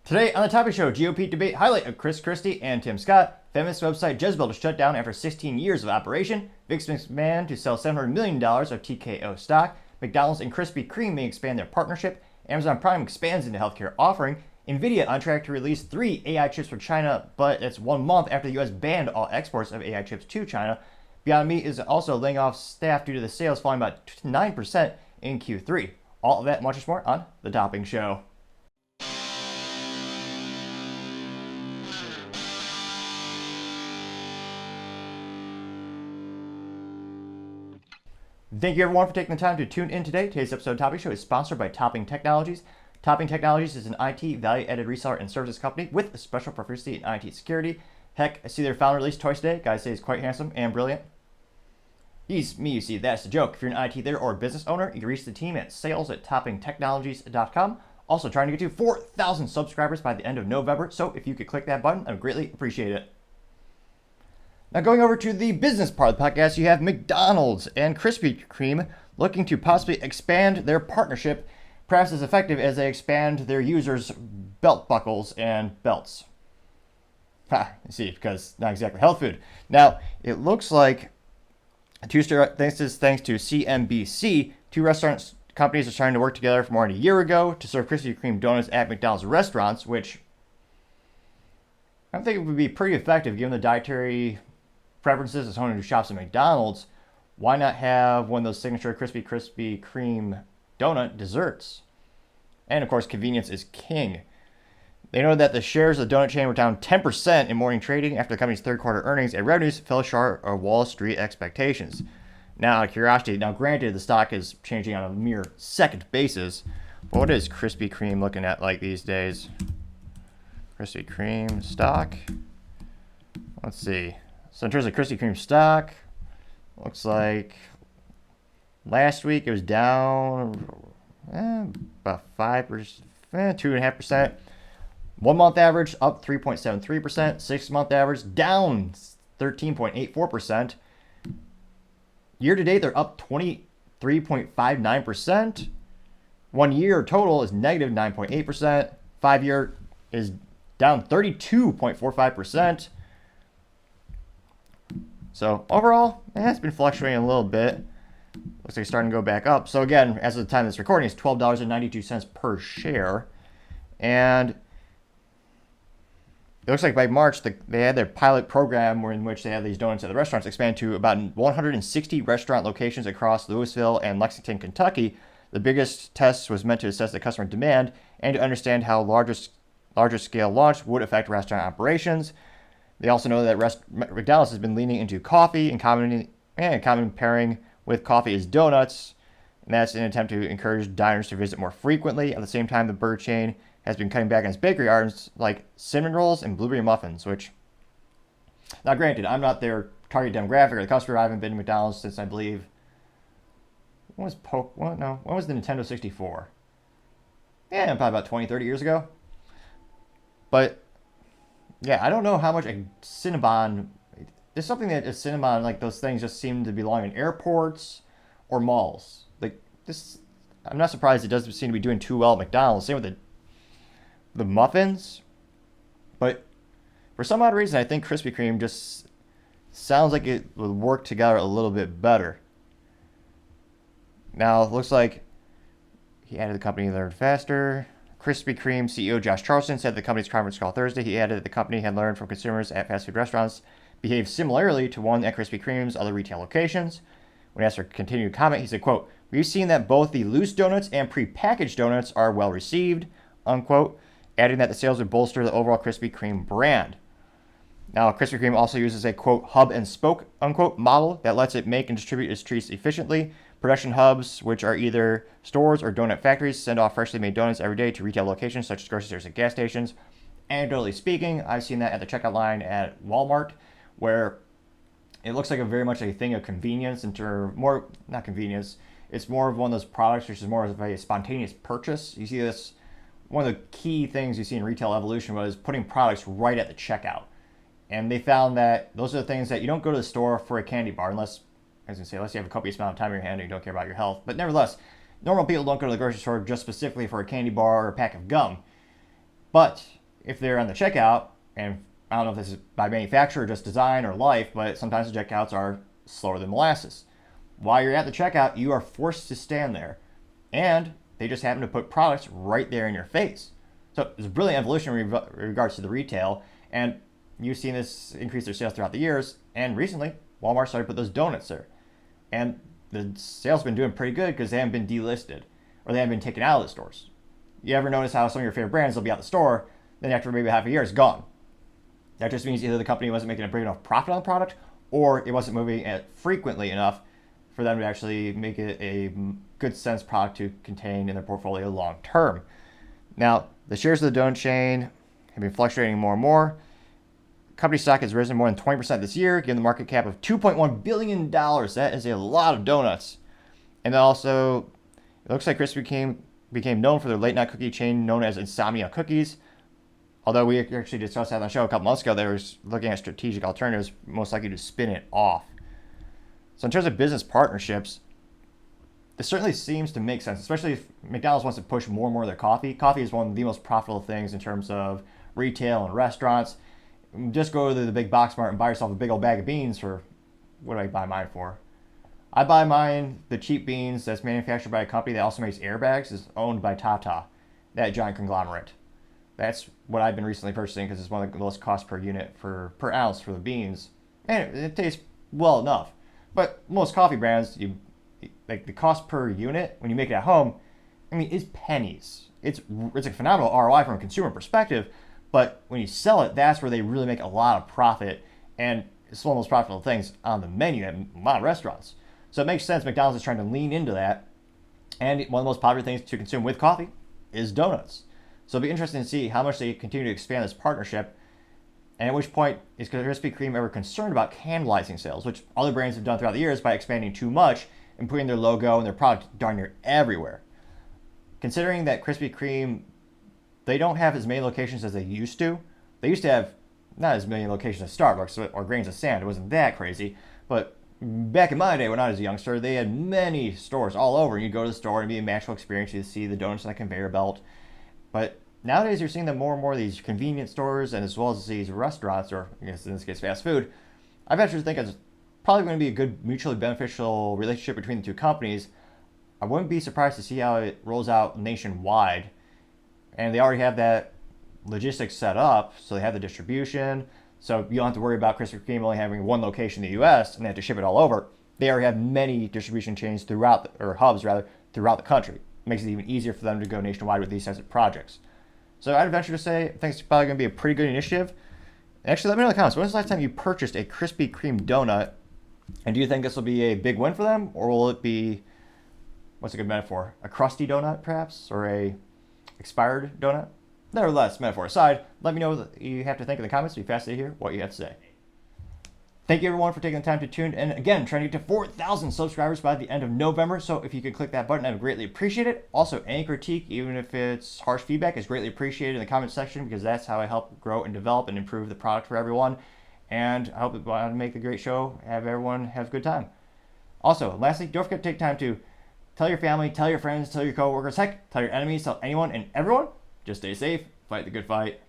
Today on the Topic Show, GOP debate highlight of Chris Christie and Tim Scott, feminist website Jezebel to shut down after 16 years of operation, Vince McMahon to sell $700 million of TKO stock, McDonald's and Krispy Kreme may expand their partnership, Amazon Prime expands into healthcare offering, Nvidia on track to release 3 AI chips for China, but it's 1 month after the US banned all exports of AI chips to China. Beyond Meat is also laying off staff due to the sales falling about 9% in Q3. All of that and much more on The Topping Show. Thank you everyone for taking the time to tune in today. Today's episode of Topping Show is sponsored by Topping Technologies. Topping Technologies is an IT value-added reseller and services company with a special proficiency in IT security. Heck, I see their founder released twice today. Guys say he's quite handsome and brilliant. He's me, you see, that's the joke. If you're an IT leader or a business owner, you can reach the team at sales@toppingtechnologies.com. Also trying to get to 4,000 subscribers by the end of November, so if you could click that button, I would greatly appreciate it. Now going over to the business part of the podcast, you have McDonald's and Krispy Kreme looking to possibly expand their partnership, perhaps as effective as they expand their users' belt buckles and belts. You see, because not exactly health food. Now, it looks like, thanks to CNBC, 2 restaurant companies are starting to work together for more than a year ago to serve Krispy Kreme donuts at McDonald's restaurants, which I think it would be pretty effective given the dietary preferences of someone who shops at McDonald's. Why not have one of those signature Krispy Kreme donut desserts? And of course, convenience is king. They noted that the shares of the donut chain were down 10% in morning trading after the company's third quarter earnings and revenues fell short of Wall Street expectations. Now, out of curiosity, now granted the stock is changing on a mere second basis, but what is Krispy Kreme looking at like these days? Krispy Kreme stock. Let's see. So in terms of Krispy Kreme stock, looks like last week it was down about 5%, 2.5%. 1 month average up 3.73%. 6 month average down 13.84%. Year to date they're up 23.59%. 1 year total is negative 9.8%. 5 year is down 32.45%. So overall, it's been fluctuating a little bit. Looks like it's starting to go back up. So again, as of the time of this recording, it's $12.92 per share. And it looks like by March, they had their pilot program in which they had these donuts at the restaurants expand to about 160 restaurant locations across Louisville and Lexington, Kentucky. The biggest test was meant to assess the customer demand and to understand how larger scale launch would affect restaurant operations. They also know that McDonald's has been leaning into coffee and common pairing with coffee is donuts, and that's in an attempt to encourage diners to visit more frequently. At the same time, the burger chain has been cutting back on its bakery items like cinnamon rolls and blueberry muffins, which, now granted, I'm not their target demographic or the customer. I haven't been to McDonald's since I believe, when was the Nintendo 64? Yeah, probably about 20, 30 years ago. But yeah, I don't know how much a Cinnabon. There's something that a Cinnabon, like those things, just seem to belong in airports or malls. Like this, I'm not surprised it doesn't seem to be doing too well at McDonald's. Same with the muffins, but for some odd reason, I think Krispy Kreme just sounds like it would work together a little bit better. Now it looks like he added the company learned faster. Krispy Kreme CEO Josh Charleston said at the company's conference call Thursday. He added that the company had learned from consumers at fast food restaurants behave similarly to one at Krispy Kreme's other retail locations. When asked for continued comment, he said, quote, "We've seen that both the loose donuts and prepackaged donuts are well received," unquote, adding that the sales would bolster the overall Krispy Kreme brand. Now, Krispy Kreme also uses a, quote, hub and spoke, unquote, model that lets it make and distribute its treats efficiently. Production hubs, which are either stores or donut factories, send off freshly made donuts every day to retail locations such as grocery stores and gas stations. Anecdotally speaking, I've seen that at the checkout line at Walmart, where it looks like very much a thing of convenience, not convenience. It's more of one of those products which is more of a spontaneous purchase. You see this, one of the key things you see in retail evolution was putting products right at the checkout. And they found that those are the things that you don't go to the store for a candy bar unless you have a copious amount of time in your hand and you don't care about your health. But nevertheless, normal people don't go to the grocery store just specifically for a candy bar or a pack of gum. But if they're on the checkout, and I don't know if this is by manufacturer, just design, or life, but sometimes the checkouts are slower than molasses. While you're at the checkout, you are forced to stand there. And they just happen to put products right there in your face. So it's a brilliant evolution in regards to the retail. And you've seen this increase their sales throughout the years. And recently, Walmart started to put those donuts there. And the sales have been doing pretty good because they haven't been delisted or they haven't been taken out of the stores. You ever notice how some of your favorite brands will be out the store, then after maybe half a year, it's gone. That just means either the company wasn't making a big enough profit on the product or it wasn't moving it frequently enough for them to actually make it a good sense product to contain in their portfolio long term. Now, the shares of the donut chain have been fluctuating more and more. Company stock has risen more than 20% this year, given the market cap of $2.1 billion. That is a lot of donuts. And then also, it looks like Krispy Kreme became known for their late night cookie chain known as Insomnia Cookies. Although we actually discussed that on the show a couple months ago, they were looking at strategic alternatives, most likely to spin it off. So in terms of business partnerships, this certainly seems to make sense, especially if McDonald's wants to push more and more of their coffee. Coffee is one of the most profitable things in terms of retail and restaurants. Just go to the big box mart and buy yourself a big old bag of beans for, what do I buy mine for? I buy mine, the cheap beans that's manufactured by a company that also makes airbags, is owned by Tata, that giant conglomerate. That's what I've been recently purchasing because it's one of the lowest cost per unit per ounce for the beans. And it tastes well enough. But most coffee brands, like the cost per unit when you make it at home, I mean, it's pennies. It's a phenomenal ROI from a consumer perspective, but when you sell it, that's where they really make a lot of profit, and it's one of the most profitable things on the menu at a lot of restaurants. So it makes sense McDonald's is trying to lean into that, and one of the most popular things to consume with coffee is donuts. So it'll be interesting to see how much they continue to expand this partnership, and at which point is Krispy Kreme ever concerned about cannibalizing sales, which other brands have done throughout the years by expanding too much and putting their logo and their product darn near everywhere. Considering that Krispy Kreme, they don't have as many locations as they used to. They used to have not as many locations as Starbucks or Grains of Sand. It wasn't that crazy. But back in my day when I was a youngster, they had many stores all over. You'd go to the store and it'd be a magical experience. You'd see the donuts on the conveyor belt. But nowadays you're seeing them more and more of these convenience stores and as well as these restaurants, or I guess in this case fast food. I venture to think it's probably going to be a good mutually beneficial relationship between the two companies. I wouldn't be surprised to see how it rolls out nationwide. And they already have that logistics set up, so they have the distribution. So you don't have to worry about Krispy Kreme only having one location in the US and they have to ship it all over. They already have many distribution chains hubs throughout the country. It makes it even easier for them to go nationwide with these types of projects. So I'd venture to say I think it's probably going to be a pretty good initiative. Actually, let me know in the comments, when was the last time you purchased a Krispy Kreme donut? And do you think this will be a big win for them? Or will it be, what's a good metaphor? A crusty donut, perhaps? Or a expired donut? Nevertheless, metaphor aside, let me know what you have to think in the comments. It'd be fascinating to hear what you have to say. Thank you everyone for taking the time to tune in. Again, trying to get to 4,000 subscribers by the end of November. So if you could click that button, I would greatly appreciate it. Also, any critique, even if it's harsh feedback, is greatly appreciated in the comment section because that's how I help grow and develop and improve the product for everyone. And I hope to make a great show, have everyone have a good time. Also, lastly, don't forget to take time to tell your family, tell your friends, tell your coworkers, heck, tell your enemies, tell anyone and everyone. Just stay safe, fight the good fight,